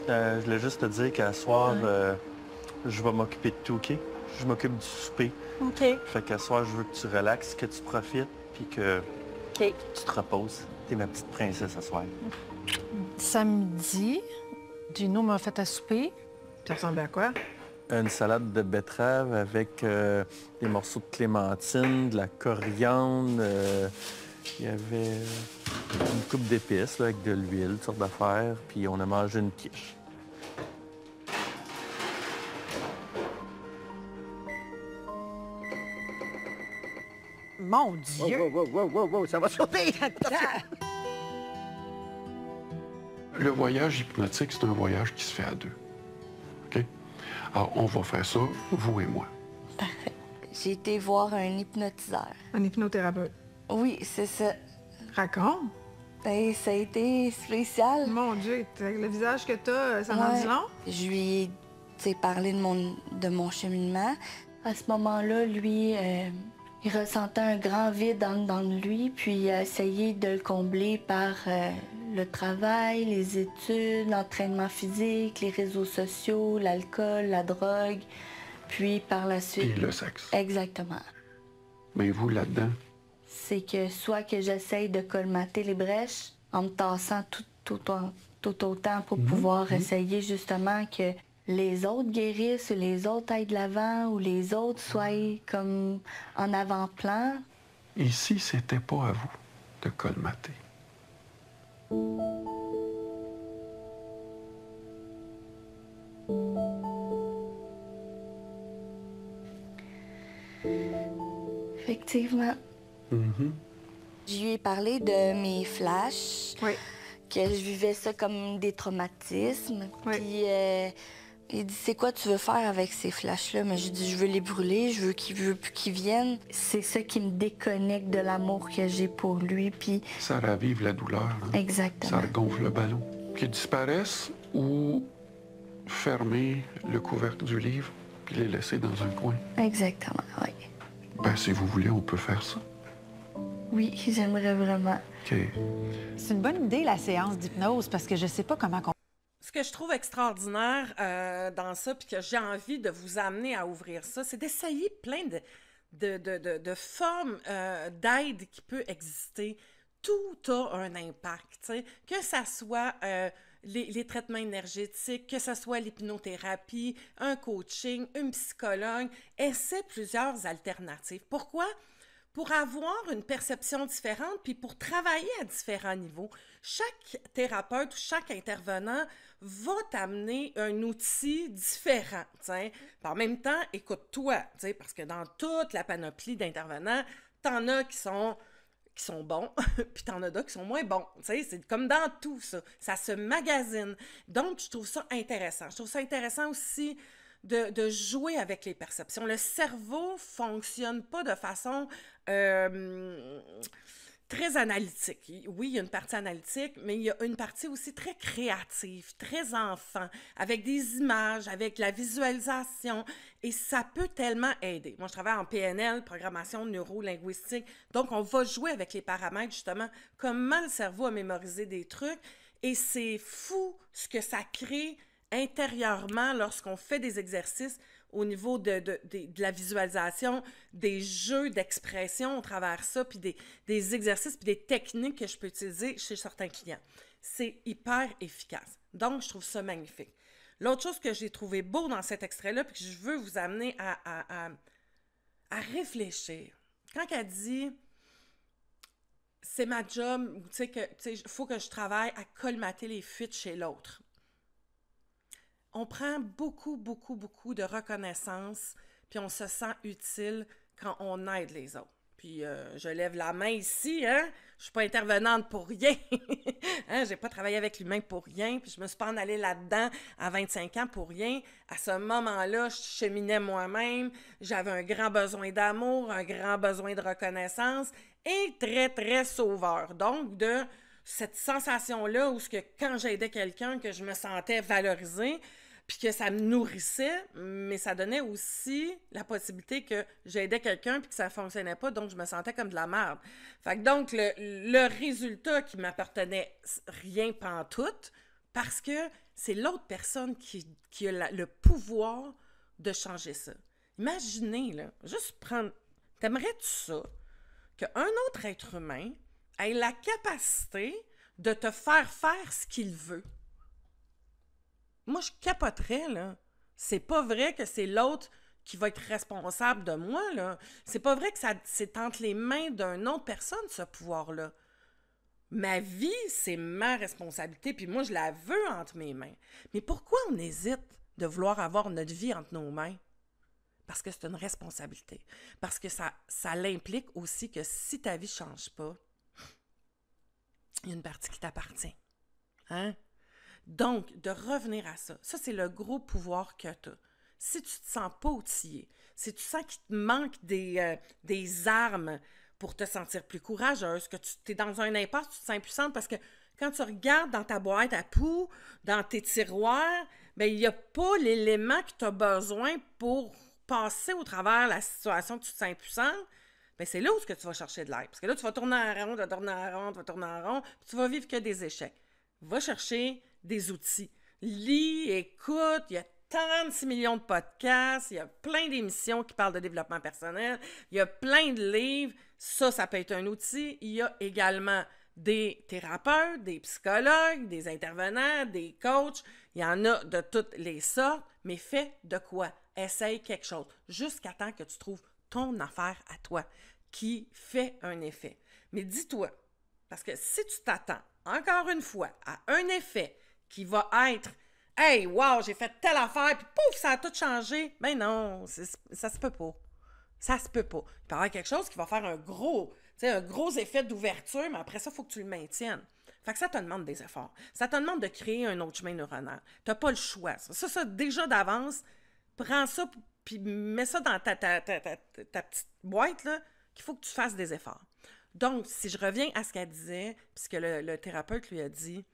Je voulais juste te dire qu'à soir, je vais m'occuper de tout, OK? Je m'occupe du souper. OK. Fait qu'à soir, je veux que tu relaxes, que tu profites, puis que OK. tu te reposes. T'es ma petite princesse à soir. Samedi, Gino m'a fait à souper. Ça ressemble à quoi? Une salade de betterave avec des morceaux de clémentine, de la coriandre. Il y avait une coupe d'épices là, avec de l'huile, toutes sortes d'affaires. Puis on a mangé une quiche. Mon Dieu! Wow, ça va sauter! Le voyage hypnotique, c'est un voyage qui se fait à deux. OK? Alors, on va faire ça, vous et moi. Parfait. J'ai été voir un hypnotiseur. Un hypnothérapeute. Oui, c'est ça. Raconte. Ben, ça a été spécial. Mon Dieu, le visage que t'as, ça en Ouais. dit long? Je lui ai parlé de mon cheminement. À ce moment-là, lui, il ressentait un grand vide dans lui, puis il a essayé de le combler par le travail, les études, l'entraînement physique, les réseaux sociaux, l'alcool, la drogue, puis par la suite... Et le sexe. Exactement. Mais vous, là-dedans, C'est que soit que j'essaye de colmater les brèches en me tassant tout autant pour pouvoir essayer justement que les autres guérissent, les autres aillent de l'avant ou les autres soient comme en avant-plan. ici, c'était pas à vous de colmater. Effectivement. Je lui ai parlé de mes flashs, Oui. que je vivais ça comme des traumatismes. Oui. Puis il dit, c'est quoi tu veux faire avec ces flashs-là? Mais je dis, je veux les brûler, je veux plus qu'ils viennent. C'est ça qui me déconnecte de l'amour que j'ai pour lui. Puis Ça ravive la douleur. Hein? exactement. Ça regonfle le ballon. Qu'ils disparaissent ou fermer le couvercle du livre puis les laisser dans un coin. Exactement, oui. Ben, si vous voulez, on peut faire ça. Oui, j'aimerais vraiment. OK. C'est une bonne idée, la séance d'hypnose, parce que je sais pas comment... Ce que je trouve extraordinaire dans ça, puis que j'ai envie de vous amener à ouvrir ça, c'est d'essayer plein de formes d'aide qui peut exister. Tout a un impact, tu sais, que ça soit les traitements énergétiques, que ce soit l'hypnothérapie, un coaching, une psychologue. Essaie plusieurs alternatives. Pourquoi? Pour avoir une perception différente, puis pour travailler à différents niveaux. Chaque thérapeute ou chaque intervenant va t'amener un outil différent, t'sais. Puis en même temps, écoute-toi, t'sais, parce que dans toute la panoplie d'intervenants, t'en as qui sont bons, puis t'en as d'autres qui sont moins bons. T'sais, c'est comme dans tout ça. Ça se magasine. Donc, je trouve ça intéressant. Je trouve ça intéressant aussi de jouer avec les perceptions. Le cerveau fonctionne pas de façon très analytique. Oui, il y a une partie analytique, mais il y a une partie aussi très créative, très enfant, avec des images, avec la visualisation, et ça peut tellement aider. Moi, je travaille en PNL, programmation neuro-linguistique, donc on va jouer avec les paramètres, justement, comment le cerveau a mémorisé des trucs, et c'est fou ce que ça crée intérieurement lorsqu'on fait des exercices au niveau de la visualisation, des jeux d'expression au travers ça, puis des exercices, puis des techniques que je peux utiliser chez certains clients. C'est hyper efficace. Donc, je trouve ça magnifique. L'autre chose que j'ai trouvé beau dans cet extrait-là, puis que je veux vous amener à réfléchir, quand elle dit « c'est ma job », tu sais, il faut que je travaille à colmater les fuites chez l'autre. On prend beaucoup de reconnaissance, puis on se sent utile quand on aide les autres. Puis je lève la main ici, hein? Je suis pas intervenante pour rien. Hein? J'ai pas travaillé avec l'humain pour rien, puis je me suis pas en allée là-dedans à 25 ans pour rien. À ce moment-là, je cheminais moi-même, j'avais un grand besoin d'amour, un grand besoin de reconnaissance, et très sauveur. Donc, de cette sensation-là où quand j'aidais quelqu'un, que je me sentais valorisée, puis que ça me nourrissait, mais ça donnait aussi la possibilité que j'aidais quelqu'un puis que ça fonctionnait pas, donc je me sentais comme de la merde. Fait que donc, le résultat qui m'appartenait rien pantoute, parce que c'est l'autre personne qui a le pouvoir de changer ça. Imaginez, là, juste prendre... T'aimerais-tu ça? Qu'un autre être humain ait la capacité de te faire ce qu'il veut? Moi, je capoterais, là. C'est pas vrai que c'est l'autre qui va être responsable de moi, là. C'est pas vrai que c'est entre les mains d'une autre personne, ce pouvoir-là. Ma vie, c'est ma responsabilité, puis moi, je la veux entre mes mains. Mais pourquoi on hésite de vouloir avoir notre vie entre nos mains? Parce que c'est une responsabilité. Parce que ça l'implique aussi que si ta vie ne change pas, il y a une partie qui t'appartient. Hein? Donc, de revenir à ça, c'est le gros pouvoir que tu as. Si tu te sens pas outillé, si tu sens qu'il te manque des armes pour te sentir plus courageuse, que tu es dans un impasse, tu te sens impuissante parce que quand tu regardes dans ta boîte à poux, dans tes tiroirs, bien, il n'y a pas l'élément que tu as besoin pour passer au travers la situation que tu te sens impuissante. Bien, c'est là où tu vas chercher de l'aide. Parce que là, tu vas tourner en rond, tu vas tourner en rond, puis tu vas vivre que des échecs. Va chercher des outils. Lis, écoute, il y a 36 millions de podcasts, il y a plein d'émissions qui parlent de développement personnel, il y a plein de livres, ça peut être un outil. Il y a également des thérapeutes, des psychologues, des intervenants, des coachs, il y en a de toutes les sortes, mais fais de quoi? Essaye quelque chose, jusqu'à temps que tu trouves ton affaire à toi, qui fait un effet. Mais dis-toi, parce que si tu t'attends, encore une fois, à un effet qui va être « Hey, wow, j'ai fait telle affaire, puis pouf, ça a tout changé. » Ben non, ça se peut pas. Ça se peut pas. Il peut y avoir quelque chose qui va faire un gros effet d'ouverture, mais après ça, il faut que tu le maintiennes. Fait que ça te demande des efforts. Ça te demande de créer un autre chemin neuronal. Tu n'as pas le choix. Ça, déjà d'avance, prends ça, puis mets ça dans ta petite boîte, là, qu'il faut que tu fasses des efforts. Donc, si je reviens à ce qu'elle disait, puisque le thérapeute lui a dit,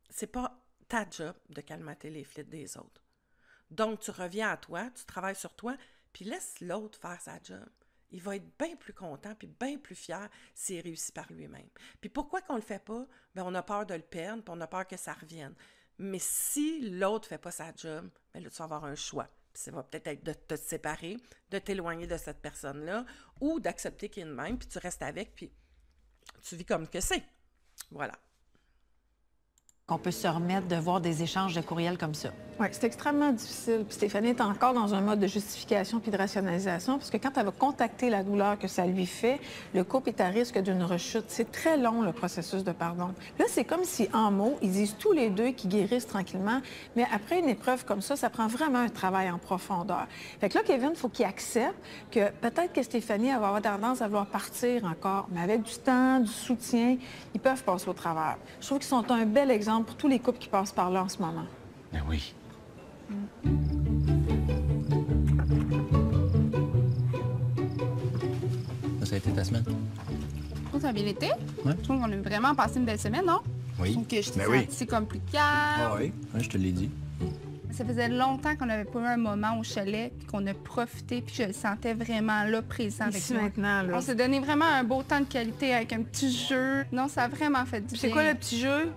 c'est pas ta job de calmater les flits des autres. Donc, tu reviens à toi, tu travailles sur toi, puis laisse l'autre faire sa job. Il va être bien plus content puis bien plus fier s'il réussit par lui-même. Puis pourquoi qu'on le fait pas? Bien, on a peur de le perdre, puis on a peur que ça revienne. Mais si l'autre fait pas sa job, bien là, tu vas avoir un choix. Puis ça va peut-être être de te séparer, de t'éloigner de cette personne-là, ou d'accepter qu'il y ait une même, puis tu restes avec, puis tu vis comme que c'est. Voilà. On peut se remettre de voir des échanges de courriels comme ça. Oui, c'est extrêmement difficile. Puis Stéphanie est encore dans un mode de justification puis de rationalisation, parce que quand elle va contacter la douleur que ça lui fait, le couple est à risque d'une rechute. C'est très long, le processus de pardon. Là, c'est comme si, en mots, ils disent tous les deux qu'ils guérissent tranquillement, mais après une épreuve comme ça prend vraiment un travail en profondeur. Fait que là, Kevin, il faut qu'il accepte que peut-être que Stéphanie elle va avoir tendance à vouloir partir encore, mais avec du temps, du soutien, ils peuvent passer au travers. Je trouve qu'ils sont un bel exemple pour tous les couples qui passent par là en ce moment. Ben oui. Ça a été ta semaine? Je trouve que ça a bien été. Ouais. Je trouve qu'on a vraiment passé une belle semaine, non? Oui. Je trouve que je t'ai Ben senti comme plus calme. Ah oui? Ouais, je te l'ai dit. Ça faisait longtemps qu'on n'avait pas eu un moment au chalet, puis qu'on a profité, puis je le sentais vraiment là, présent avec Ici moi. maintenant, là. On s'est donné vraiment un beau temps de qualité avec un petit jeu. Non, ça a vraiment fait du bien. C'est quoi le petit jeu?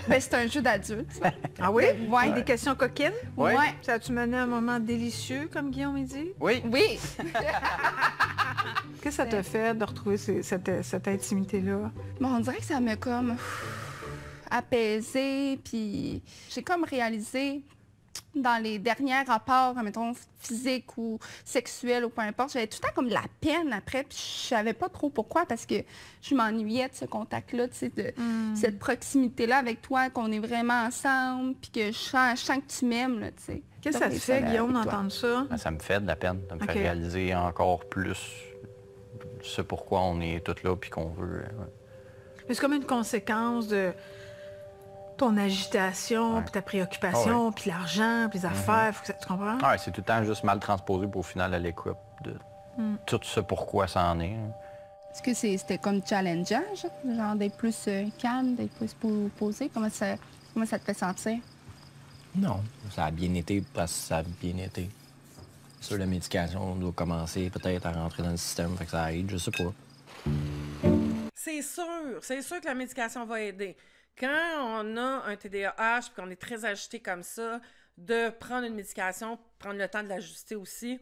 Ben, c'est un jeu d'adulte. Ah oui? Ouais. Des questions coquines? Ouais. Ça a-tu mené à un moment délicieux, comme Guillaume a dit? Oui. Oui. Qu'est-ce que ça t'a fait de retrouver cette intimité-là? Bon, on dirait que ça m'a comme apaisée, puis j'ai comme réalisé dans les derniers rapports, mettons, physiques ou sexuels ou peu importe, j'avais tout le temps comme de la peine après, puis je savais pas trop pourquoi, parce que je m'ennuyais de ce contact-là, tu sais, de cette proximité-là avec toi, qu'on est vraiment ensemble, puis que je sens que tu m'aimes, là, tu sais. Qu'est-ce que ça te fait, Guillaume, d'entendre ça? Ben, ça me fait de la peine. Ça me fait réaliser encore plus ce pourquoi on est tous là puis qu'on veut. C'est comme une conséquence de ton agitation, puis ta préoccupation, puis l'argent, puis les affaires. Faut que tu comprends? Ouais, c'est tout le temps juste mal transposé, puis au final, elle écoute de tout ce pourquoi ça en est. Est-ce que c'était comme challengeant, genre d'être plus calme, d'être plus posé? Comment ça te fait sentir? Non. Ça a bien été parce que ça a bien été. Sur la médication, on doit commencer peut-être à rentrer dans le système, fait que ça aide, je sais pas. C'est sûr que la médication va aider. quand on a un TDAH puis qu'on est très agité comme ça, de prendre une médication, prendre le temps de l'ajuster aussi,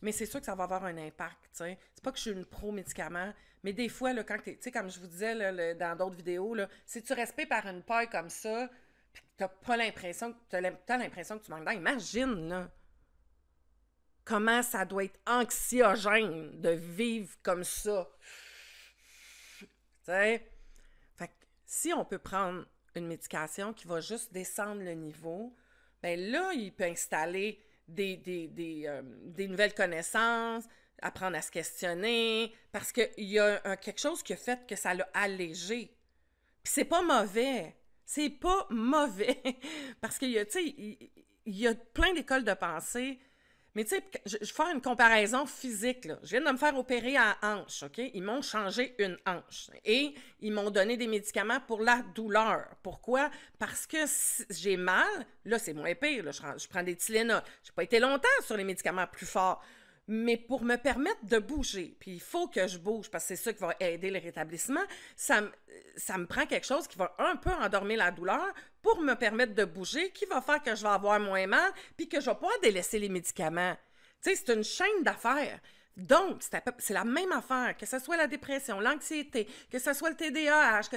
mais c'est sûr que ça va avoir un impact, tu sais. C'est pas que je suis une pro-médicament, mais des fois, là, quand tu sais, comme je vous disais là, dans d'autres vidéos, là, si tu respires par une paille comme ça, puis que t'as pas l'impression, t'as l'impression que tu manques d'air, imagine, là, comment ça doit être anxiogène de vivre comme ça. Tu sais? Fait que si on peut prendre une médication qui va juste descendre le niveau, bien là, il peut installer des nouvelles connaissances, apprendre à se questionner, parce qu'il y a quelque chose qui a fait que ça l'a allégé. Puis c'est pas mauvais. C'est pas mauvais. Parce qu'il y a, tu sais, il y a plein d'écoles de pensée. Mais tu sais, je vais faire une comparaison physique, là. Je viens de me faire opérer à la hanche, OK? Ils m'ont changé une hanche. Et ils m'ont donné des médicaments pour la douleur. Pourquoi? Parce que si j'ai mal, là, c'est moins pire, là. Je prends des Tylenol. J'ai pas été longtemps sur les médicaments plus forts. Mais pour me permettre de bouger, puis il faut que je bouge, parce que c'est ça qui va aider le rétablissement, ça me prend quelque chose qui va un peu endormir la douleur pour me permettre de bouger, qui va faire que je vais avoir moins mal, puis que je vais pouvoir délaisser les médicaments. Tu sais, c'est une chaîne d'affaires. Donc, c'est la même affaire, que ce soit la dépression, l'anxiété, que ce soit le TDAH,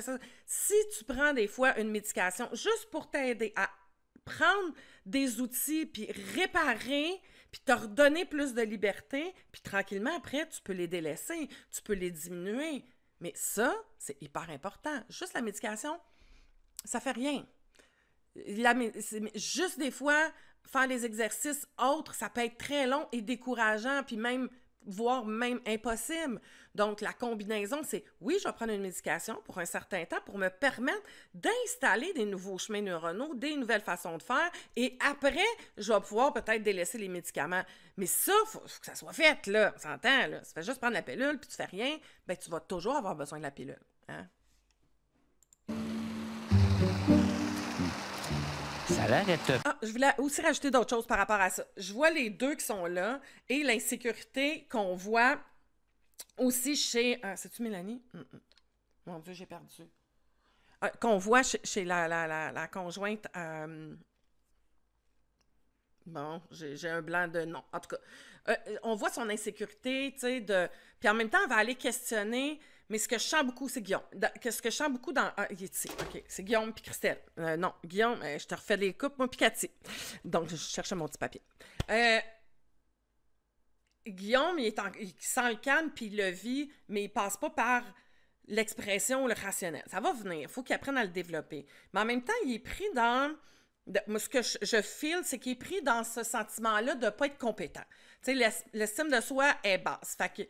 si tu prends des fois une médication juste pour t'aider à prendre des outils, puis réparer, puis te redonner plus de liberté, puis tranquillement, après, tu peux les délaisser, tu peux les diminuer. Mais ça, c'est hyper important. Juste la médication, ça fait rien. Juste des fois, faire les exercices autres, ça peut être très long et décourageant, puis voire même impossible. Donc, la combinaison, c'est, oui, je vais prendre une médication pour un certain temps pour me permettre d'installer des nouveaux chemins neuronaux, des nouvelles façons de faire, et après, je vais pouvoir peut-être délaisser les médicaments. Mais ça, faut que ça soit fait, là, on s'entend, là. Ça fait juste prendre la pilule, puis tu fais rien, bien, tu vas toujours avoir besoin de la pilule, hein? Ça a l'air d'être... Ah, je voulais aussi rajouter d'autres choses par rapport à ça. Je vois les deux qui sont là et l'insécurité qu'on voit aussi chez... c'est-tu Mélanie? Mon Dieu, j'ai perdu. Qu'on voit chez la conjointe... Bon, j'ai un blanc de nom. En tout cas, on voit son insécurité, tu sais, puis en même temps, on va aller questionner... Mais ce que je sens beaucoup, c'est Guillaume. Ce que je sens beaucoup dans... il est ici, OK. C'est Guillaume puis Christelle. Non, Guillaume, je te refais les coupes, moi puis Cathy. Donc, je cherchais mon petit papier. Guillaume, il sent le calme puis il le vit, mais il passe pas par l'expression ou le rationnel. Ça va venir. Il faut qu'il apprenne à le développer. Mais en même temps, il est pris dans... Moi, ce que je feel, c'est qu'il est pris dans ce sentiment-là de ne pas être compétent. Tu sais, l'estime de soi est basse. Fait que...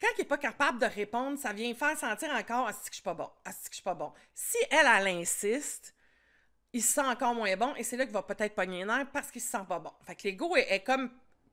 Quand il n'est pas capable de répondre, ça vient faire sentir encore « Ah, c'est que je suis pas bon. Ah, c'est que je suis pas bon. » Si elle insiste, il se sent encore moins bon et c'est là qu'il va peut-être pogner les nerfs parce qu'il se sent pas bon. Fait que l'ego est comme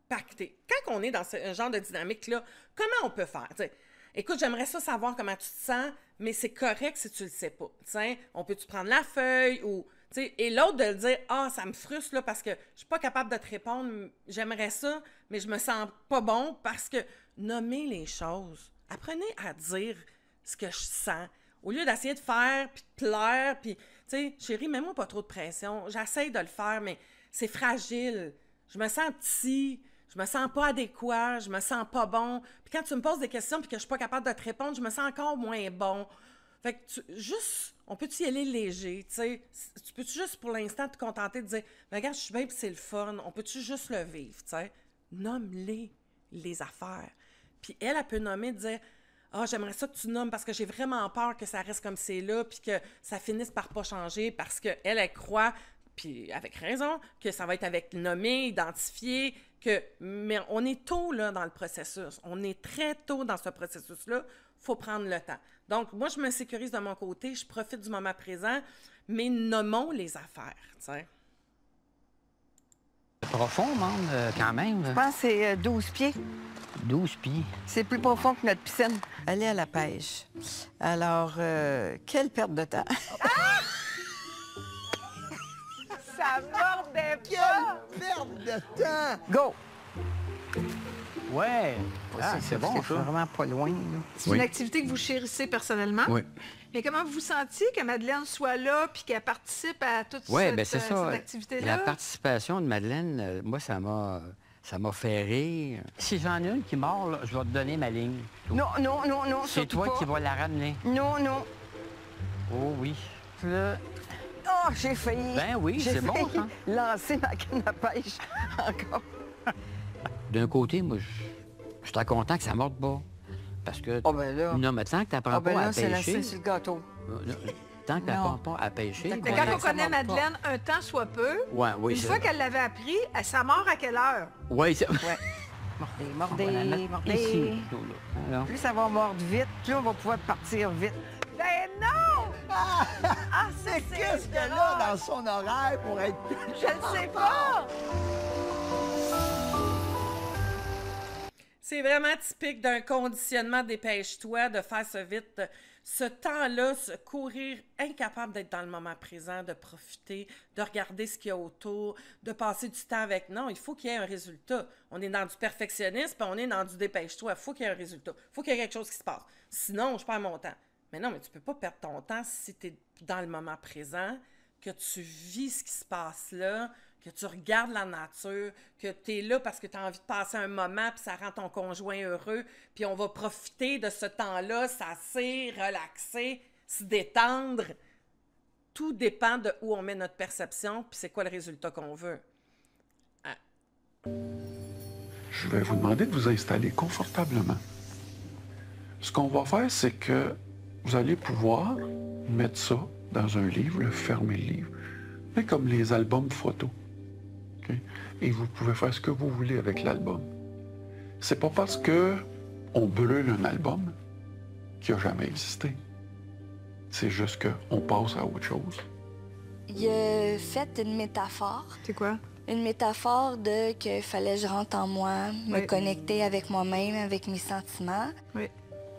pacté. Quand on est dans ce genre de dynamique-là, comment on peut faire? T'sais, écoute, j'aimerais ça savoir comment tu te sens, mais c'est correct si tu le sais pas. T'sais, on peut-tu prendre la feuille ou... Et l'autre de le dire « Ah, ça me frustre là, parce que je suis pas capable de te répondre, j'aimerais ça, mais je me sens pas bon parce que... » Nommez les choses. Apprenez à dire ce que je sens. Au lieu d'essayer de faire, puis de plaire, puis, tu sais, chérie, mets-moi pas trop de pression. J'essaie de le faire, mais c'est fragile. Je me sens petit, je me sens pas adéquat, je me sens pas bon. Puis quand tu me poses des questions puis que je suis pas capable de te répondre, je me sens encore moins bon. Fait que on peut-tu y aller léger, tu sais? Tu peux-tu juste pour l'instant te contenter de dire, regarde, je suis bien puis c'est le fun, on peut-tu juste le vivre, tu sais? Nomme-les affaires. Puis elle peut nommer, dire « Ah, j'aimerais ça que tu nommes parce que j'ai vraiment peur que ça reste comme c'est là puis que ça finisse par pas changer parce qu'elle croit, puis avec raison, que ça va être avec nommer, identifier, mais on est tôt là dans le processus. On est très tôt dans ce processus-là. Il faut prendre le temps. Donc, moi, je me sécurise de mon côté, je profite du moment présent, mais nommons les affaires, tu sais. C'est profond, monde, quand même. Je pense que c'est 12 pieds. 12 pieds. C'est plus profond que notre piscine. Aller à la pêche. Alors, quelle perte de temps. Ah! Ça mordait pas! Quelle perte de temps! Go! Ouais. Ah, c'est bon, C'est ça. vraiment pas loin, là. C'est une activité que vous chérissez personnellement? Oui. Mais comment vous sentiez que Madeleine soit là puis qu'elle participe à toute Oui, cette, bien, c'est ça. cette activité-là? La participation de Madeleine, moi, ça m'a fait rire. Si j'en ai une qui mord, là, je vais te donner ma ligne. Non, C'est toi qui vas la ramener. Non. Oh oui. Là, Oh, j'ai failli. Ben oui, J'ai c'est bon, failli ça. lancer ma canne à pêche encore. d'un côté, moi, je suis content que ça morde pas. Parce que, Oh, ben là. non, mais tant que tu n'apprends pas là, à c'est pêcher... c'est le gâteau. Tant que tu n'apprends pas à pêcher... Mais quand on connaît Madeleine un temps soit peu, oui, une c'est fois vrai. qu'elle l'avait appris, elle s'en mord à quelle heure? Oui, c'est... Ouais. On va la Mordez, mettre mordez. ici. Alors. Plus ça va mordre vite, plus on va pouvoir partir vite. Ben non! Ah, c'est Qu'est-ce qu'elle a dans son horaire pour être... Je ne sais pas! C'est vraiment typique d'un conditionnement dépêche-toi, de faire ça vite. Ce temps-là, se courir, incapable d'être dans le moment présent, de profiter, de regarder ce qu'il y a autour, de passer du temps avec... Non, il faut qu'il y ait un résultat. On est dans du perfectionnisme, puis on est dans du dépêche-toi. Il faut qu'il y ait un résultat. Il faut qu'il y ait quelque chose qui se passe. Sinon, je perds mon temps. Mais non, mais tu peux pas perdre ton temps si tu es dans le moment présent, que tu vis ce qui se passe là, que tu regardes la nature, que tu es là parce que tu as envie de passer un moment, puis ça rend ton conjoint heureux, puis on va profiter de ce temps-là, s'asseoir, relaxer, se détendre. Tout dépend de où on met notre perception, puis c'est quoi le résultat qu'on veut. Je vais vous demander de vous installer confortablement. Ce qu'on va faire, c'est que vous allez pouvoir mettre ça dans un livre, fermer le livre, mais comme les albums photos. Okay? Et vous pouvez faire ce que vous voulez avec l'album. C'est pas parce que on brûle un album qui n'a jamais existé. C'est juste qu'on passe à autre chose. Il a fait une métaphore. C'est quoi? Une métaphore de qu'il fallait que je rentre en moi, me Oui. connecter avec moi-même, avec mes sentiments. Oui.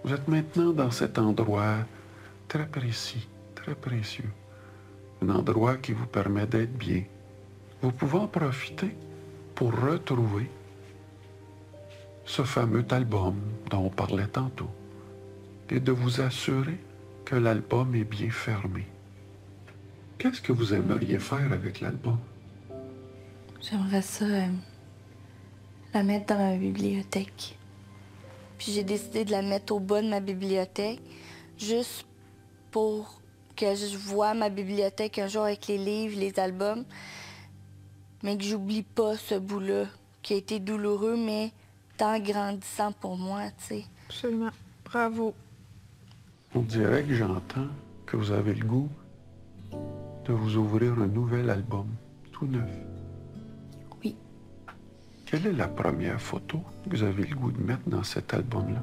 Vous êtes maintenant dans cet endroit très précis, très précieux. Un endroit qui vous permet d'être bien. Vous pouvez en profiter pour retrouver ce fameux album dont on parlait tantôt et de vous assurer que l'album est bien fermé. Qu'est-ce que vous aimeriez faire avec l'album? J'aimerais ça la mettre dans ma bibliothèque. Puis j'ai décidé de la mettre au bas de ma bibliothèque, juste pour que je vois ma bibliothèque un jour avec les livres, les albums, mais que j'oublie pas ce bout-là, qui a été douloureux, mais tant grandissant pour moi, tu sais. Absolument. Bravo. On dirait que j'entends que vous avez le goût de vous ouvrir un nouvel album, tout neuf. Oui. Quelle est la première photo que vous avez le goût de mettre dans cet album-là?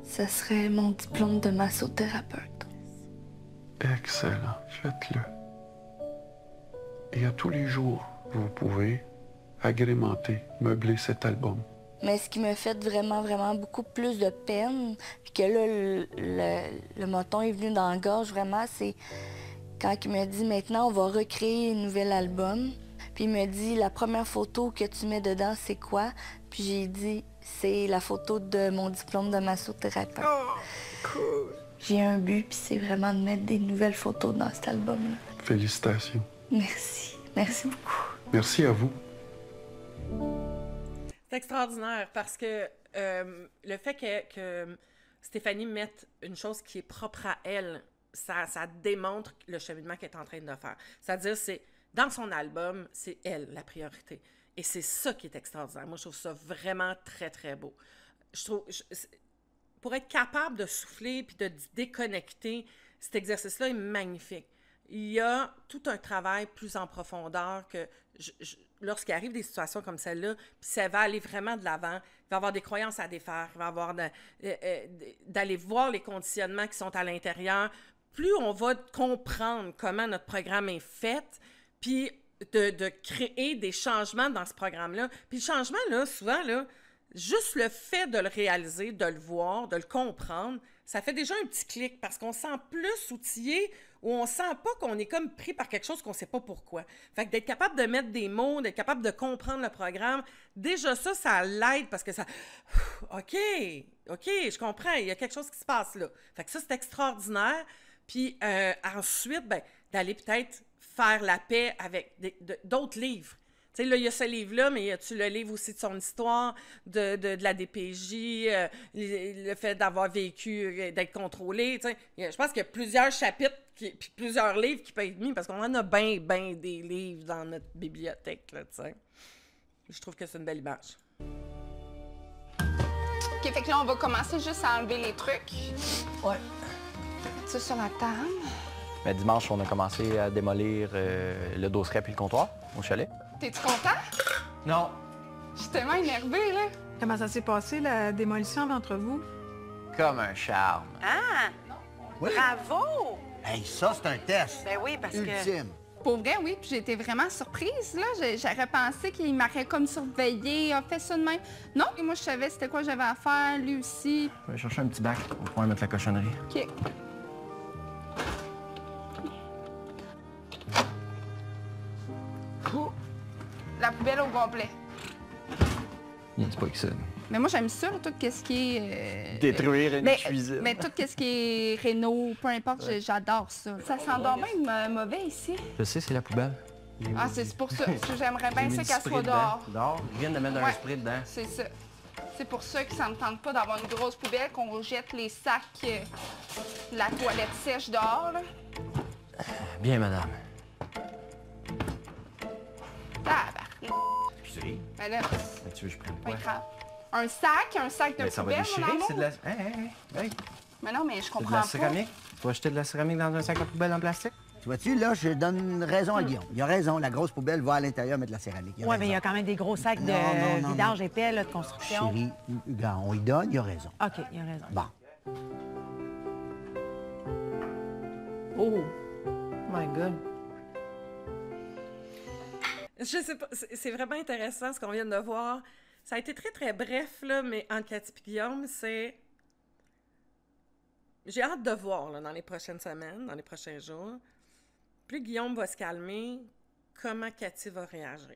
Ce serait mon diplôme de massothérapeute. Excellent, faites-le. Et à tous les jours, vous pouvez agrémenter, meubler cet album. Mais ce qui me fait vraiment, vraiment beaucoup plus de peine, puis que là, le moton est venu dans la gorge, vraiment, c'est quand il me dit, maintenant, on va recréer un nouvel album. Puis il me dit, la première photo que tu mets dedans, c'est quoi? Puis j'ai dit, c'est la photo de mon diplôme de massothérapeute. Oh, cool. J'ai un but, puis c'est vraiment de mettre des nouvelles photos dans cet album-là. Félicitations. Merci. Merci beaucoup. Merci à vous. C'est extraordinaire parce que le fait que Stéphanie mette une chose qui est propre à elle, ça démontre le cheminement qu'elle est en train de faire. C'est-à-dire, c'est dans son album, c'est elle la priorité. Et c'est ça qui est extraordinaire. Moi, je trouve ça vraiment très, très beau. Pour être capable de souffler puis de déconnecter, cet exercice-là est magnifique. Il y a tout un travail plus en profondeur que lorsqu'il arrive des situations comme celle-là, puis ça va aller vraiment de l'avant, il va y avoir des croyances à défaire, il va y avoir d'aller voir les conditionnements qui sont à l'intérieur. Plus on va comprendre comment notre programme est fait, puis de créer des changements dans ce programme-là. Puis le changement, là, souvent, là, juste le fait de le réaliser, de le voir, de le comprendre, ça fait déjà un petit clic parce qu'on se sent plus outillé où on sent pas qu'on est comme pris par quelque chose qu'on sait pas pourquoi. Fait que d'être capable de mettre des mots, d'être capable de comprendre le programme, déjà ça l'aide parce que ça... OK, je comprends, il y a quelque chose qui se passe là. Fait que ça, c'est extraordinaire. Puis ensuite, ben, d'aller peut-être faire la paix avec d'autres livres. Tu sais, là, il y a ce livre-là, mais tu le livre aussi de son histoire, de la DPJ, le fait d'avoir vécu, d'être contrôlé. Tu sais. Je pense qu'il y a plusieurs chapitres, puis plusieurs livres qui peuvent être mis, parce qu'on en a bien des livres dans notre bibliothèque, là, tu sais. Je trouve que c'est une belle image. OK, fait que là, on va commencer juste à enlever les trucs. Ouais. Mettre ça sur la table. Mais dimanche, on a commencé à démolir le dosseret puis le comptoir au chalet. T'es-tu content? Non. Je suis tellement énervée, là. Comment ça s'est passé, la démolition entre vous? Comme un charme. Ah! Oui. Bravo! Hey, ça, c'est un test. Ben oui, parce que... Ultime. Pour vrai, oui, puis j'ai été vraiment surprise, là. J'aurais pensé qu'il m'aurait comme surveillé, a fait ça de même. Non, et moi, je savais c'était quoi j'avais à faire, lui aussi. Je vais chercher un petit bac pour pouvoir mettre la cochonnerie. OK. La poubelle au complet. C'est pas que ça. Mais moi, j'aime ça, tout ce qui est... Détruire une cuisine. Mais tout ce qui est réno, peu importe, j'adore ça. Ça sent donc bien mauvais ici. Je sais, c'est la poubelle. Ah, c'est pour ça. J'aimerais bien J'ai mis ça du qu'elle spray soit dedans. dehors. Dehors? Ils viennent de mettre un Ouais. spray dedans. C'est ça. C'est pour ça que ça me tente pas d'avoir une grosse poubelle, qu'on jette les sacs, la toilette sèche dehors, là. Bien, madame. Excusez. Ben là, Mais tu veux que je prenne pas quoi? grave. Un sac de Mais ça va poubelle, déchirer, mon amour. c'est de la... Hey. Mais non, mais je C'est de comprends la pas. céramique. Tu vas acheter de la céramique dans un sac à poubelle en plastique? Tu vois-tu, là, je donne raison à Guillaume. Il a raison, la grosse poubelle va à l'intérieur mettre de la céramique. Oui, mais il y a quand même des gros sacs de Non, vidange épais, là, de construction. Chérie, regarde, on y donne, il a raison. OK, il a raison. Bon. Oh! My God. Je sais pas, c'est vraiment intéressant ce qu'on vient de voir. Ça a été très, très bref, là, mais entre Cathy et Guillaume, c'est... J'ai hâte de voir, là, dans les prochaines semaines, dans les prochains jours, plus Guillaume va se calmer, comment Cathy va réagir.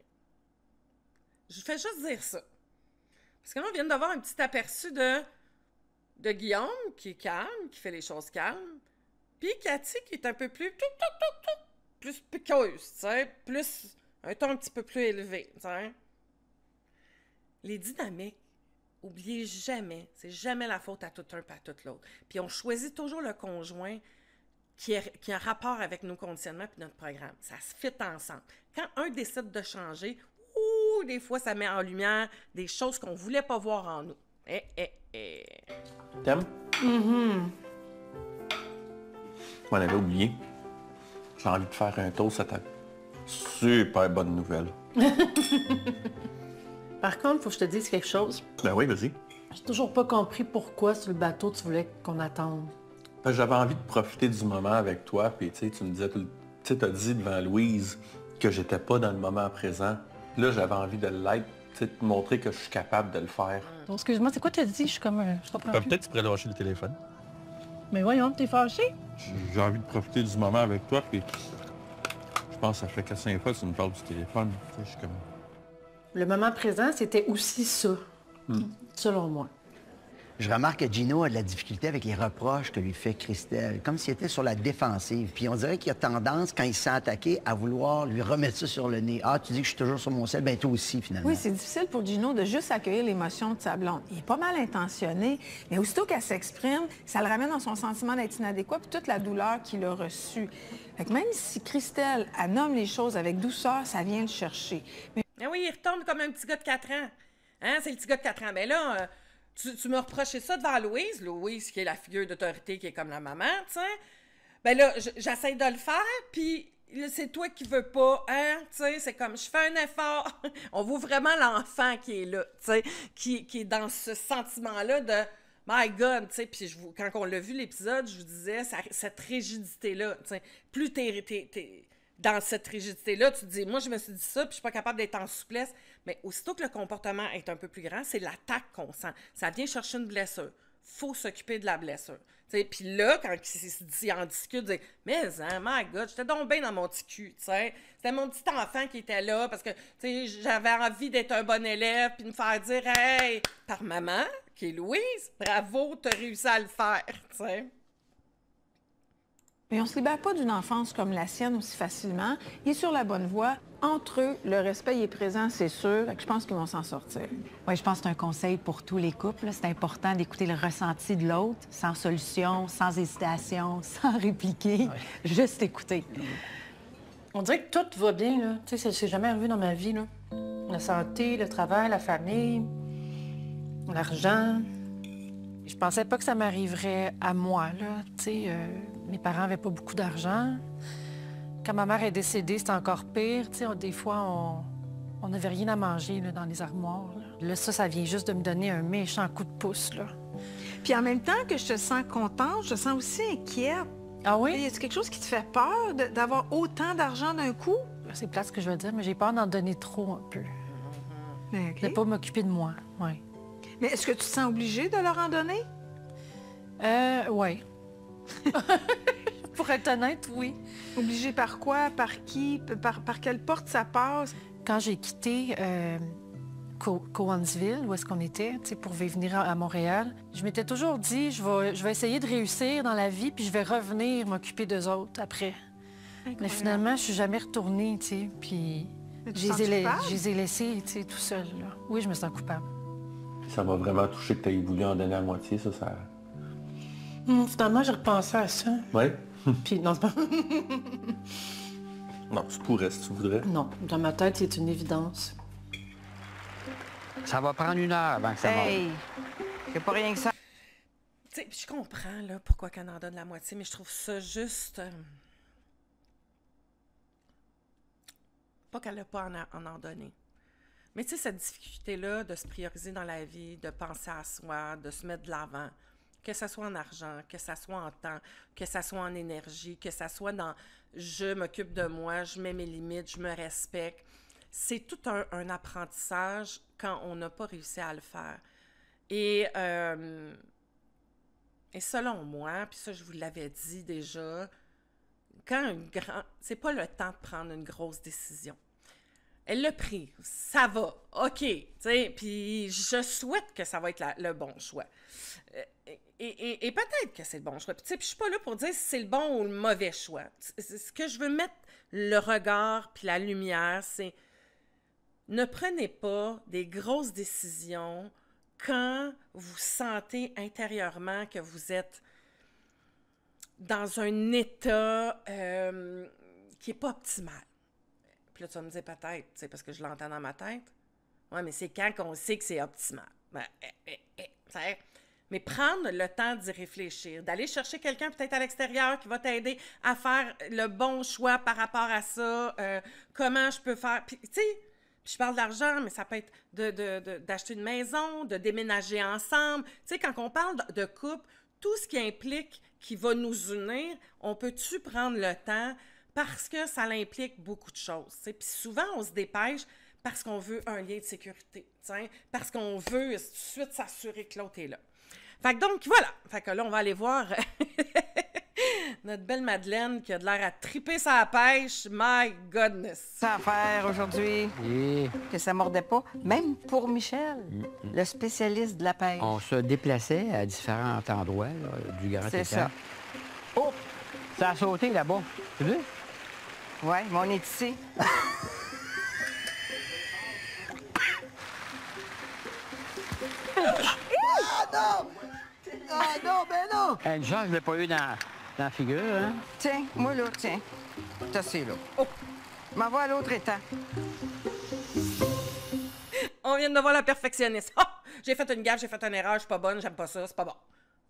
Je fais juste dire ça. Parce que là, on vient d'avoir un petit aperçu de Guillaume, qui est calme, qui fait les choses calmes, puis Cathy, qui est un peu plus piqueuse, tu sais, plus... un ton un petit peu plus élevé, tu sais. Les dynamiques, oubliez jamais, c'est jamais la faute à tout un pas à tout l'autre. Puis on choisit toujours le conjoint qui a un rapport avec nos conditionnements puis notre programme. Ça se fit ensemble. Quand un décide de changer, des fois, ça met en lumière des choses qu'on voulait pas voir en nous. T'aimes? On avait oublié. J'ai envie de faire un toast à ta super bonne nouvelle. Par contre, faut que je te dise quelque chose. Ben oui, vas-y. J'ai toujours pas compris pourquoi sur le bateau tu voulais qu'on attende. J'avais envie de profiter du moment avec toi, puis tu me disais, tu sais, t'as dit devant Louise que j'étais pas dans le moment présent. Là, j'avais envie de l'être, tu sais, de te montrer que je suis capable de le faire. Donc, excuse-moi, c'est quoi t'as dit? Je suis comme je comprends plus. Peut-être tu pourrais lâcher le téléphone. Mais voyons, t'es fâché? J'ai envie de profiter du moment avec toi, puis je pense que ça fait 4-5 fois que tu me parles du téléphone. Tu sais, je suis comme... Le moment présent, c'était aussi ça, selon moi. Je remarque que Gino a de la difficulté avec les reproches que lui fait Christelle, comme s'il était sur la défensive. Puis on dirait qu'il a tendance, quand il se sent attaqué, à vouloir lui remettre ça sur le nez. Ah, tu dis que je suis toujours sur mon sel, ben toi aussi, finalement. Oui, c'est difficile pour Gino de juste accueillir l'émotion de sa blonde. Il est pas mal intentionné, mais aussitôt qu'elle s'exprime, ça le ramène dans son sentiment d'être inadéquat puis toute la douleur qu'il a reçue. Fait que même si Christelle, elle nomme les choses avec douceur, ça vient le chercher. Mais... Ah oui, il retombe comme un petit gars de 4 ans. Hein, c'est le petit gars de 4 ans. Mais là... Tu me reprochais ça devant Louise. Louise, qui est la figure d'autorité, qui est comme la maman, tu sais. Ben là, j'essaie de le faire, puis c'est toi qui veux pas, hein, tu sais. C'est comme, je fais un effort. On voit vraiment l'enfant qui est là, tu sais, qui est dans ce sentiment-là de « My God », tu sais. Puis quand on l'a vu, l'épisode, je vous disais, cette rigidité-là, tu sais. Plus t'es dans cette rigidité-là, tu te dis « Moi, je me suis dit ça, puis je suis pas capable d'être en souplesse. » Mais aussitôt que le comportement est un peu plus grand, c'est l'attaque qu'on sent. Ça vient chercher une blessure. faut s'occuper de la blessure. Puis là, quand ils en discutent, ils disent « Mais, my God, j'étais donc bien dans mon petit cul, tu sais. C'était mon petit enfant qui était là parce que, tu sais, j'avais envie d'être un bon élève puis de me faire dire « Hey, par maman, qui est Louise, bravo, t'as réussi à le faire, tu sais. » Mais on ne se libère pas d'une enfance comme la sienne aussi facilement. Il est sur la bonne voie. Entre eux, le respect il est présent, c'est sûr. Je pense qu'ils vont s'en sortir. Oui, je pense que c'est un conseil pour tous les couples. C'est important d'écouter le ressenti de l'autre, sans solution, sans hésitation, sans répliquer, juste écouter. On dirait que tout va bien, là. Tu sais, c'est jamais arrivé dans ma vie, là. La santé, le travail, la famille, l'argent. Je pensais pas que ça m'arriverait à moi, là. Tu sais, mes parents avaient pas beaucoup d'argent. Quand ma mère est décédée, c'était encore pire. Tu sais, des fois, on n'avait rien à manger là, dans les armoires. Là, ça vient juste de me donner un méchant coup de pouce, là. Puis en même temps que je te sens contente, je te sens aussi inquiète. Ah oui? Y a-t-il quelque chose qui te fait peur d'avoir autant d'argent d'un coup? C'est plate ce que je veux dire, mais j'ai peur d'en donner trop un peu. Okay. De pas m'occuper de moi, oui. Mais est-ce que tu te sens obligée de leur en donner? Oui. Pour être honnête, oui. Obligée par quoi? Par qui? Par quelle porte ça passe? Quand j'ai quitté Cowansville, où est-ce qu'on était, pour venir à Montréal, je m'étais toujours dit, je vais essayer de réussir dans la vie, puis je vais revenir m'occuper d'eux autres après. Incroyable. Mais finalement, je suis jamais retournée, tu sais, puis je les ai laissés, tu sais, tout seuls, là. Oui, je me sens coupable. Ça m'a vraiment touché que tu aies voulu en donner à moitié, ça. Finalement, j'ai repensé à ça. Oui? Puis non, c'est pas... Non, tu pourrais si tu voudrais. Non, dans ma tête, c'est une évidence. Ça va prendre 1 heure avant que ça monte. Hey! C'est pas rien que ça. Tu sais, je comprends là, pourquoi qu'elle en donne la moitié, mais je trouve ça juste... Pas qu'elle n'a pas en donné. Mais tu sais, cette difficulté-là de se prioriser dans la vie, de penser à soi, de se mettre de l'avant, que ce soit en argent, que ce soit en temps, que ce soit en énergie, que ce soit dans « je m'occupe de moi, je mets mes limites, je me respecte », c'est tout un apprentissage quand on n'a pas réussi à le faire. Et selon moi, puis ça, je vous l'avais dit déjà, c'est pas le temps de prendre une grosse décision. Elle l'a pris, ça va, OK, tu sais, puis je souhaite que ça va être le bon choix. Et peut-être que c'est le bon choix. Puis tu sais, je suis pas là pour dire si c'est le bon ou le mauvais choix. Ce que je veux mettre le regard puis la lumière, c'est ne prenez pas des grosses décisions quand vous sentez intérieurement que vous êtes dans un état qui n'est pas optimal. Puis là, tu vas me dire peut-être, c'est parce que je l'entends dans ma tête. Oui, mais c'est quand qu'on sait que c'est optimal. Mais prendre le temps d'y réfléchir, d'aller chercher quelqu'un peut-être à l'extérieur qui va t'aider à faire le bon choix par rapport à ça, comment je peux faire... Puis, tu sais, je parle d'argent, mais ça peut être d'acheter une maison, de déménager ensemble. Tu sais, quand on parle de couple, tout ce qui implique qui va nous unir, on peut-tu prendre le temps parce que ça implique beaucoup de choses. Puis souvent, on se dépêche parce qu'on veut un lien de sécurité, parce qu'on veut tout de suite s'assurer que l'autre est là. Fait que donc, voilà. Fait que là, on va aller voir notre belle Madeleine qui a de l'air à triper sa pêche. My goodness! Ça à faire aujourd'hui, que ça mordait pas, même pour Michel, le spécialiste de la pêche. On se déplaçait à différents endroits là, du Grand Étang. C'est ça. Oh! Ça a sauté là-bas. Tu veux? Oui, mais on est ici. Ah non! Ah non, ben non! Une chance, je ne l'ai pas eu dans la figure, hein? Tiens, moi là, tiens. T'as c'est là. Oh! M'en va à l'autre étang. On vient de voir la perfectionniste. Oh! J'ai fait une gaffe, j'ai fait une erreur, je suis pas bonne, j'aime pas ça, c'est pas bon.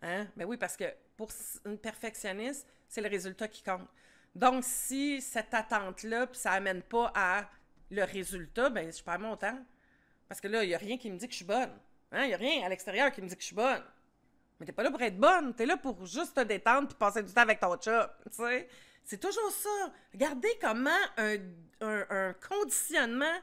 Hein? Ben oui, parce que pour une perfectionniste, c'est le résultat qui compte. Donc, si cette attente-là, puis ça amène pas à le résultat, ben je perds mon temps. Parce que là, il n'y a rien qui me dit que je suis bonne. Il n'y a rien à l'extérieur qui me dit que je suis bonne. Mais t'es pas là pour être bonne. T'es là pour juste te détendre puis passer du temps avec ton chum. T'sais? C'est toujours ça. Regardez comment un conditionnement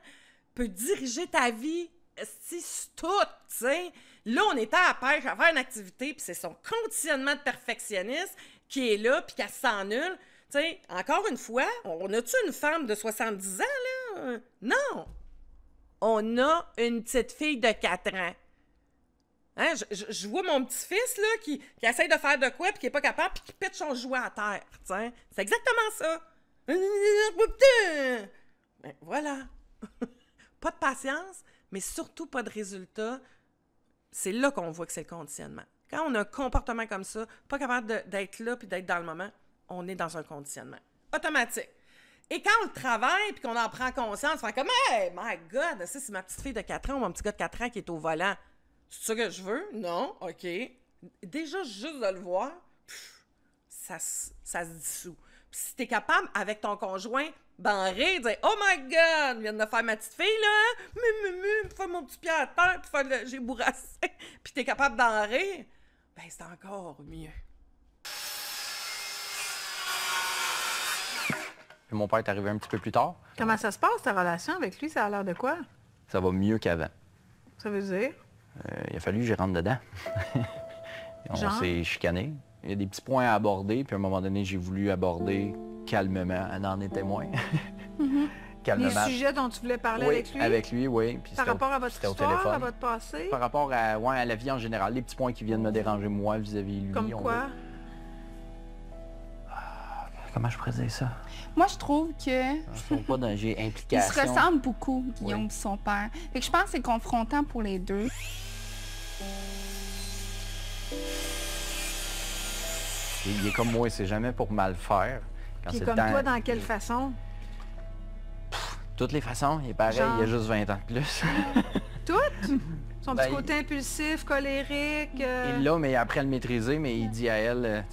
peut diriger ta vie. C'est tout, tu sais. Là, on était à la pêche à faire une activité, puis c'est son conditionnement de perfectionniste qui est là, puis qu'elle se sent nulle. Tu sais, encore une fois, on a-tu une femme de 70 ans, là? Non! On a une petite fille de 4 ans. Hein? Je vois mon petit-fils, là, qui essaie de faire de quoi, puis qui est pas capable, puis qui pète son jouet à terre. T'sais. C'est exactement ça. Ben, voilà. Pas de patience, mais surtout pas de résultat. C'est là qu'on voit que c'est le conditionnement. Quand on a un comportement comme ça, pas capable d'être là puis d'être dans le moment, on est dans un conditionnement automatique. Et quand on le travaille puis qu'on en prend conscience, on fait comme « Hey, my God, c'est ma petite fille de 4 ans ou mon petit gars de 4 ans qui est au volant. C'est ça que je veux? Non? OK. » Déjà, juste de le voir, ça se dissout. Puis si t'es capable, avec ton conjoint, d'en rire, de dire « Oh my God, je viens de faire ma petite fille, là, puis faire mon petit pied à terre, puis faire j'ai bourrassé. » Puis t'es capable d'en rire, ben c'est encore mieux. Puis mon père est arrivé un petit peu plus tard. Comment ça se passe, ta relation avec lui? Ça a l'air de quoi? Ça va mieux qu'avant. Ça veut dire? Il a fallu que j'y rentre dedans. On s'est chicané. Il y a des petits points à aborder, puis à un moment donné, j'ai voulu aborder calmement. Elle en est témoin. Calmement. Les sujets dont tu voulais parler oui, avec lui? Avec lui, oui. Puis par rapport à votre histoire, à votre passé? Par rapport à la vie en général. Les petits points qui viennent me déranger, moi, vis-à-vis de lui. Comme quoi? Comment je pourrais dire ça? Moi, je trouve que... Je trouve pas danger, implication. Il se ressemble beaucoup, Guillaume, et son père. Fait que je pense que c'est confrontant pour les deux. Il est comme moi, c'est jamais pour mal faire. Quand Puis comme toi, dans quelle façon? Toutes les façons, il est pareil, il a juste 20 ans de plus. Toutes? Son petit côté impulsif, colérique... Il l'a, mais après le maîtriser, mais il dit à elle,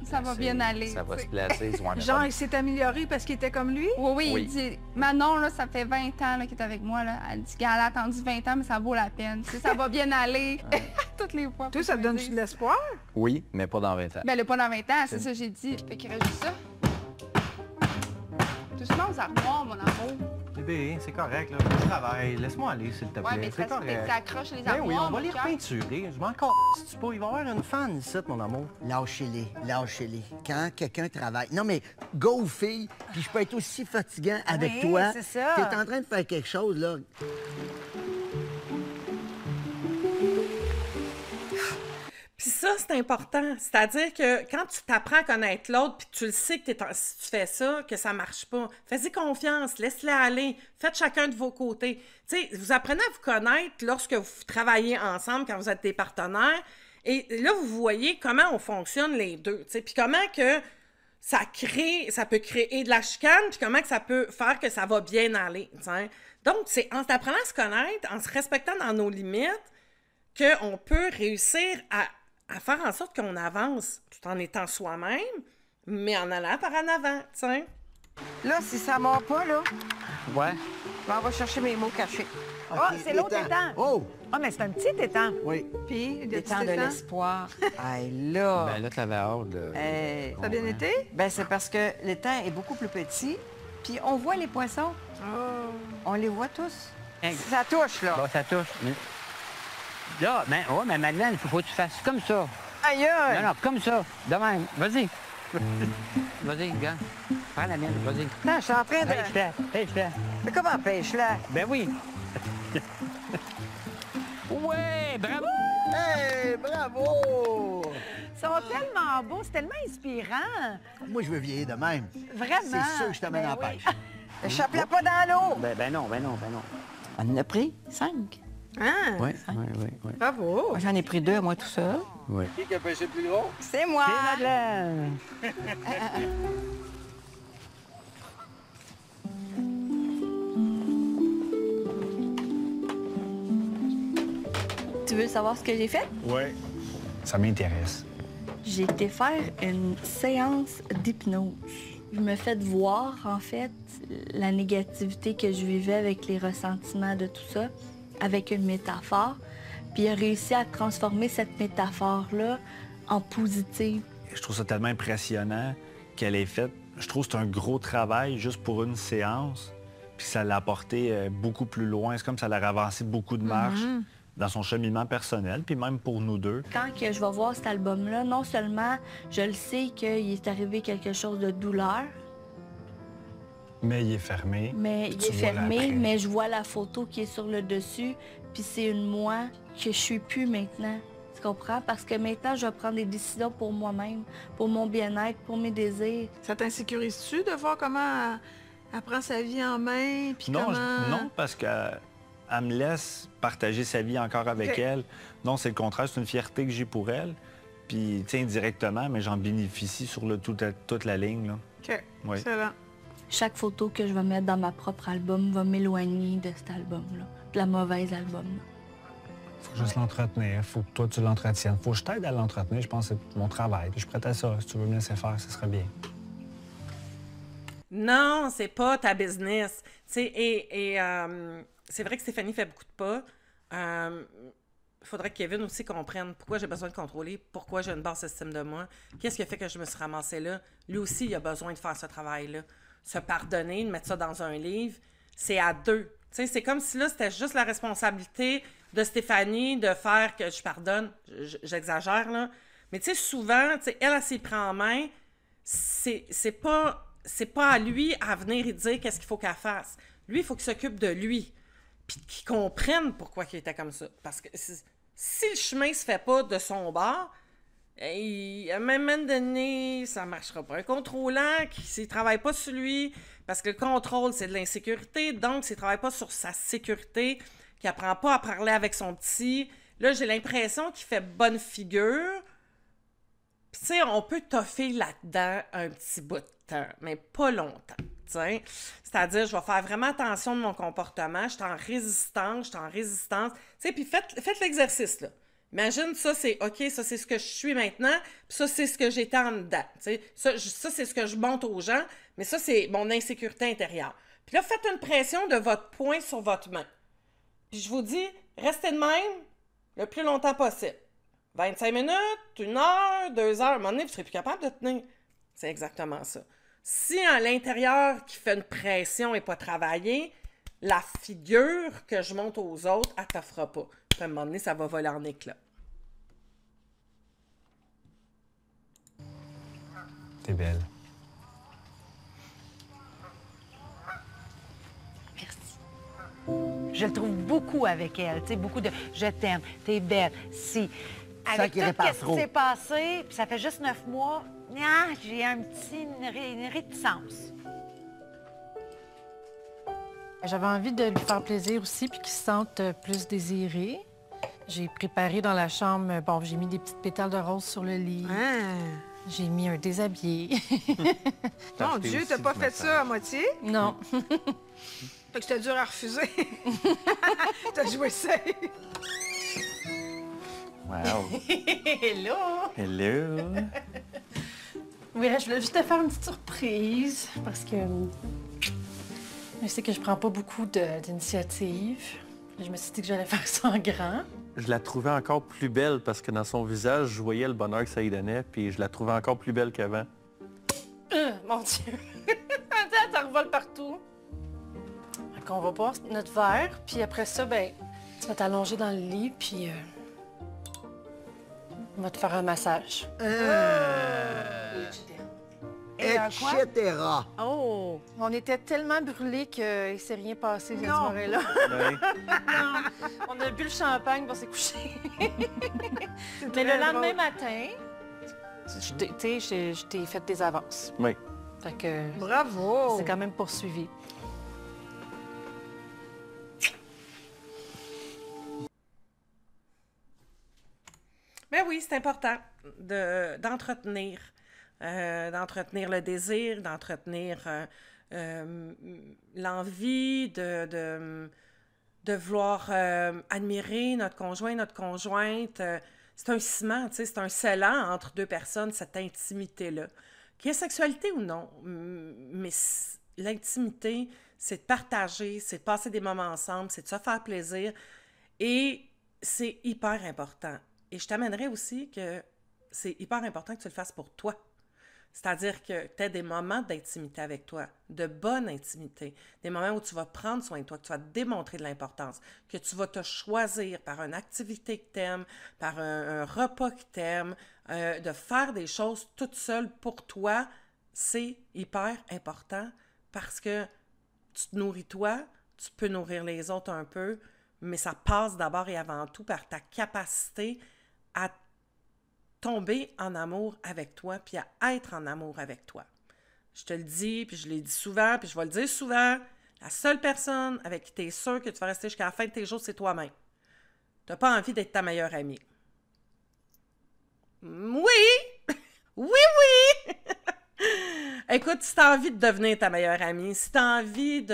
ça va bien aller. Ça va se placer. Genre, il s'est amélioré parce qu'il était comme lui? Oui, il dit... Manon, là, ça fait 20 ans qu'il est avec moi. Là. Elle dit qu'elle a attendu 20 ans, mais ça vaut la peine. Tu sais, ça va bien aller. Toutes les fois. Toi, ça te donne de l'espoir? Oui, mais pas dans 20 ans. Ben, pas dans 20 ans, c'est ça que j'ai dit. Fait qu'il reste juste ça. Doucement aux armoires, mon amour. Bébé, c'est correct, là. Je travaille. Laisse-moi aller, s'il te plaît. Ouais, mais c'est correct. t'accroches les Ben armoires, oui, on va mon les cœur. repeinturer. Je m'en encore si tu pas. Il va y avoir une fan ici, mon amour. Lâchez-les, lâchez-les. Quand quelqu'un travaille... Non, mais go, fille, puis je peux être aussi fatigant avec toi. c'est ça. T'es en train de faire quelque chose, là. Puis ça, c'est important. C'est-à-dire que quand tu t'apprends à connaître l'autre, puis tu le sais que si tu fais ça, que ça marche pas, fais-y confiance, laisse-les aller, faites chacun de vos côtés. Tu sais, vous apprenez à vous connaître lorsque vous travaillez ensemble, quand vous êtes des partenaires, et là, vous voyez comment on fonctionne les deux, tu sais, puis comment que ça peut créer de la chicane, puis comment que ça peut faire que ça va bien aller, tu sais. Donc, c'est en s'apprenant à se connaître, en se respectant dans nos limites, qu'on peut réussir à faire en sorte qu'on avance tout en étant soi-même, mais en allant par en avant, tiens. Là, si ça mord pas, là, Ouais. on va chercher mes mots cachés. OK, Oh, c'est l'autre étang. Oh! Ah, mais c'est un petit étang. Oui. Puis, L'étang de l'espoir. Hey, là. Ben là, t'avais hâte, là. Hey. Ça a bien été? Ben, c'est parce que l'étang est beaucoup plus petit, puis on voit les poissons. Oh. On les voit tous. Hey. Ça touche, là. Bon, ça touche. Mais... Là, ben, ouais, mais Madeleine, il faut que tu fasses comme ça. Aïe, aïe! Non, non, comme ça. De même. Vas-y. Vas-y, gars. Prends la mienne, vas-y. Attends, je suis en train de... Pêche-la, pêche-la. Mais comment pêche-la? Ben oui. Ouais, bravo! Hey, bravo! Ils sont tellement beaux, c'est tellement inspirant. Moi, je veux vieillir de même. Vraiment. C'est sûr que je t'amène Ben en oui. pêche. Échappe-la pas dans l'eau. Ben non, ben non, ben non. On en a pris 5. Ah, Oui. bravo. Moi, j'en ai pris 2, moi, tout seul. Oui. Qui a pêché le plus gros? C'est moi. C'est Madeleine. Tu veux savoir ce que j'ai fait? Oui, ça m'intéresse. J'ai été faire une séance d'hypnose. Je me fais voir, en fait, la négativité que je vivais avec les ressentiments de tout ça, avec une métaphore. Puis il a réussi à transformer cette métaphore-là en positive. Je trouve ça tellement impressionnant qu'elle ait fait. Je trouve que c'est un gros travail juste pour une séance. Puis ça l'a apporté beaucoup plus loin. C'est comme ça l'a avancé beaucoup de marches. dans son cheminement personnel, puis même pour nous deux. Quand que je vais voir cet album-là, non seulement je le sais qu'il est arrivé quelque chose de douleur, mais il est fermé. mais je vois la photo qui est sur le dessus, puis c'est une moi que je suis plus maintenant. Tu comprends? Parce que maintenant, je vais prendre des décisions pour moi-même, pour mon bien-être, pour mes désirs. Ça t'insécurise-tu de voir comment elle prend sa vie en main? Puis Non, comment... non, parce qu'elle me laisse partager sa vie encore avec elle. Non, c'est le contraire, c'est une fierté que j'ai pour elle. Puis, tu sais, indirectement, mais j'en bénéficie sur toute la ligne. Là. OK, oui. excellent. Chaque photo que je vais mettre dans ma propre album va m'éloigner de cet album-là, de la mauvaise album. Faut juste l'entretenir. Faut que toi, tu l'entretiennes. Faut que je t'aide à l'entretenir. Je pense que c'est mon travail. Puis je suis prête à ça. Si tu veux me laisser faire, ce serait bien. Non, c'est pas ta business. Tu sais, c'est vrai que Stéphanie fait beaucoup de pas. Il faudrait que Kevin aussi comprenne pourquoi j'ai besoin de contrôler, pourquoi j'ai une basse estime de moi, qu'est-ce qui a fait que je me suis ramassée là. Lui aussi, il a besoin de faire ce travail-là. Se pardonner, de mettre ça dans un livre, c'est à deux. Tu sais, c'est comme si là, c'était juste la responsabilité de Stéphanie de faire que je pardonne. J'exagère, là. Mais tu sais, souvent, tu sais, elle s'y prend en main. C'est pas à lui à venir et dire qu'est-ce qu'il faut qu'elle fasse. Lui, il faut qu'il s'occupe de lui. Puis qu'il comprenne pourquoi il était comme ça. Parce que si le chemin se fait pas de son bord, à un moment donné, ça marchera pas. Un contrôlant, s'il travaille pas sur lui, parce que le contrôle, c'est de l'insécurité, donc s'il travaille pas sur sa sécurité, qu'il apprend pas à parler avec son petit, là, j'ai l'impression qu'il fait bonne figure. Puis tu sais, on peut toffer là-dedans un petit bout de temps, mais pas longtemps. T'sais. C'est-à-dire, je vais faire vraiment attention de mon comportement, je suis en résistance. Tu sais, puis faites l'exercice, là. Imagine, ça, c'est OK, ça, c'est ce que je suis maintenant, puis ça, c'est ce que j'étais en dedans. Ça, c'est ce que je montre aux gens, mais ça, c'est mon insécurité intérieure. Puis là, faites une pression de votre poing sur votre main. Puis je vous dis, restez de même le plus longtemps possible. 25 minutes, 1 heure, 2 heures, à un moment donné, vous ne serez plus capable de tenir. C'est exactement ça. Si à l'intérieur qui fait une pression n'est pas travaillée, la figure que je montre aux autres, elle ne te fera pas. Puis à un moment donné, ça va voler en éclats. T'es belle. Merci. Je le trouve beaucoup avec elle, tu sais, beaucoup de « je t'aime, t'es belle ». Si, avec tout ce qui s'est passé, puis ça fait juste 9 mois, j'ai une réticence. J'avais envie de lui faire plaisir aussi, puis qu'il se sente plus désiré. J'ai préparé dans la chambre, bon, j'ai mis des petites pétales de rose sur le lit. J'ai mis un déshabillé. Mon Dieu, t'as pas fait ça à moitié? Non. Fait que c'était dur à refuser. T'as joué safe. Wow. Hello! Hello! Oui, je voulais juste te faire une petite surprise, parce que je sais que je prends pas beaucoup d'initiatives. Je me suis dit que j'allais faire ça en grand. Je la trouvais encore plus belle parce que dans son visage, je voyais le bonheur que ça lui donnait, puis je la trouvais encore plus belle qu'avant. Mon Dieu! Ça revole partout. Donc, on va boire notre verre, puis après ça, ben, tu vas t'allonger dans le lit, puis on va te faire un massage. Etc. Oh! On était tellement brûlés qu'il ne s'est rien passé cette soirée-là. Oui. On a bu le champagne pour s'est couché. Mais le lendemain matin, je t'ai fait des avances. Oui. Fait que bravo! C'est quand même poursuivi. Ben oui, c'est important d'entretenir le désir, d'entretenir l'envie de vouloir admirer notre conjoint, notre conjointe. C'est un ciment, tu sais, c'est un scellant entre deux personnes, cette intimité-là. Qu'il y ait sexualité ou non, mais l'intimité, c'est de partager, c'est de passer des moments ensemble, c'est de se faire plaisir. Et c'est hyper important. Et je t'amènerais aussi que c'est hyper important que tu le fasses pour toi. C'est-à-dire que tu as des moments d'intimité avec toi, de bonne intimité, des moments où tu vas prendre soin de toi, que tu vas te démontrer de l'importance, que tu vas te choisir par une activité que tu aimes, par un repas que tu aimes, de faire des choses toute seule pour toi, c'est hyper important parce que tu te nourris toi, tu peux nourrir les autres un peu, mais ça passe d'abord et avant tout par ta capacité à tomber en amour avec toi, puis à être en amour avec toi. Je te le dis, puis je l'ai dit souvent, puis je vais le dire souvent, la seule personne avec qui tu es sûr que tu vas rester jusqu'à la fin de tes jours, c'est toi-même. Tu n'as pas envie d'être ta meilleure amie. Oui! Oui! Écoute, si tu as envie de devenir ta meilleure amie, si tu as envie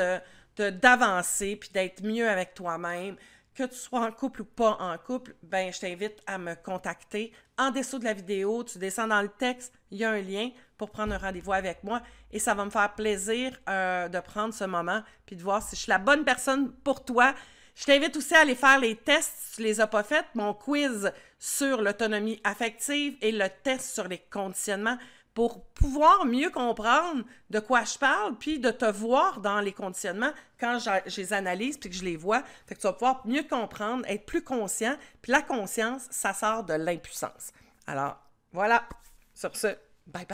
d'avancer, puis d'être mieux avec toi-même, que tu sois en couple ou pas en couple, ben je t'invite à me contacter. En dessous de la vidéo, tu descends dans le texte, il y a un lien pour prendre un rendez-vous avec moi et ça va me faire plaisir de prendre ce moment puis de voir si je suis la bonne personne pour toi. Je t'invite aussi à aller faire les tests si tu ne les as pas faits, mon quiz sur l'autonomie affective et le test sur les conditionnements pour pouvoir mieux comprendre de quoi je parle, puis de te voir dans les conditionnements quand je les analyse puis que je les vois. Fait que tu vas pouvoir mieux comprendre, être plus conscient. Puis la conscience, ça sort de l'impuissance. Alors, voilà. Sur ce, bye bye.